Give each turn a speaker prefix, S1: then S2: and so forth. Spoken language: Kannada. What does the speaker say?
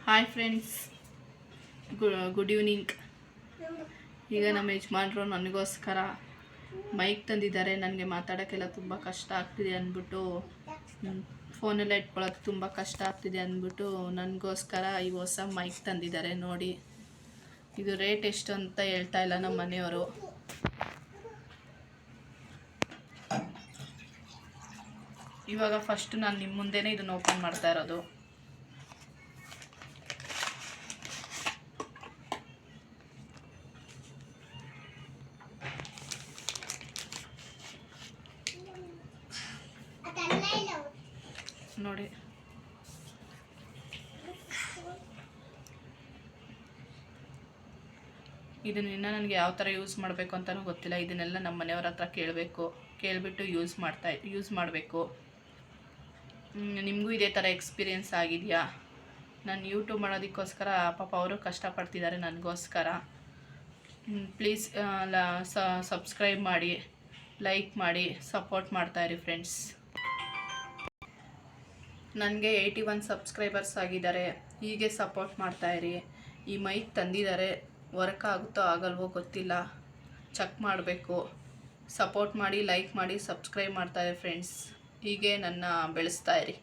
S1: Hi friends, good evening. ಈಗ ನಮ್ಮ ಯಜಮಾನ್ರು ನನಗೋಸ್ಕರ ಮೈಕ್ ತಂದಿದ್ದಾರೆ. ನನಗೆ ಮಾತಾಡೋಕ್ಕೆಲ್ಲ ತುಂಬ ಕಷ್ಟ ಆಗ್ತಿದೆ ಅಂದ್ಬಿಟ್ಟು, ಫೋನೆಲ್ಲ ಇಟ್ಕೊಳ್ಳೋದು ತುಂಬ ಕಷ್ಟ ಆಗ್ತಿದೆ ಅಂದ್ಬಿಟ್ಟು ನನಗೋಸ್ಕರ ಈ ಹೊಸ ಮೈಕ್ ತಂದಿದ್ದಾರೆ. ನೋಡಿ, ಇದು ರೇಟ್ ಎಷ್ಟು ಅಂತ ಹೇಳ್ತಾ ಇಲ್ಲ ನಮ್ಮ ಮನೆಯವರು. ಇವಾಗ ಫಸ್ಟ್ ನಾನು ನಿಮ್ಮ ಮುಂದೆನೇ ಇದನ್ನು ಓಪನ್ ಮಾಡ್ತಾ ಇರೋದು. ನೋಡಿ, ಇದನ್ನ ನನಗೆ ಯಾವ ಥರ ಯೂಸ್ ಮಾಡಬೇಕು ಅಂತಲೂ ಗೊತ್ತಿಲ್ಲ. ಇದನ್ನೆಲ್ಲ ನಮ್ಮ ಮನೆಯವ್ರ ಹತ್ರ ಕೇಳಿಬಿಟ್ಟು ಯೂಸ್ ಮಾಡಬೇಕು. ನಿಮಗೂ ಇದೇ ಥರ ಎಕ್ಸ್ಪೀರಿಯೆನ್ಸ್ ಆಗಿದೆಯಾ? ನಾನು ಯೂಟ್ಯೂಬ್ ಮಾಡೋದಕ್ಕೋಸ್ಕರ ಪಾಪ ಅವರು ಕಷ್ಟಪಡ್ತಿದ್ದಾರೆ ನನಗೋಸ್ಕರ. ಪ್ಲೀಸ್ ಸಬ್ಸ್ಕ್ರೈಬ್ ಮಾಡಿ, ಲೈಕ್ ಮಾಡಿ, ಸಪೋರ್ಟ್ ಮಾಡ್ತಾಯಿರಿ ಫ್ರೆಂಡ್ಸ್. ನನಗೆ 81 ಸಬ್ಸ್ಕ್ರೈಬರ್ಸ್ ಆಗಿದ್ದಾರೆ. ಹೀಗೆ ಸಪೋರ್ಟ್ ಮಾಡ್ತಾಯಿರಿ. ಈ ಮೈಕ್ ತಂದಿದ್ದಾರೆ, ವರ್ಕ್ ಆಗುತ್ತೋ ಆಗಲ್ವೋ ಗೊತ್ತಿಲ್ಲ, ಚೆಕ್ ಮಾಡಬೇಕು. ಸಪೋರ್ಟ್ ಮಾಡಿ, ಲೈಕ್ ಮಾಡಿ, ಸಬ್ಸ್ಕ್ರೈಬ್ ಮಾಡ್ತಾಯಿರಿ ಫ್ರೆಂಡ್ಸ್. ಹೀಗೆ ನನ್ನ ಬೆಳೆಸ್ತಾಯಿರಿ.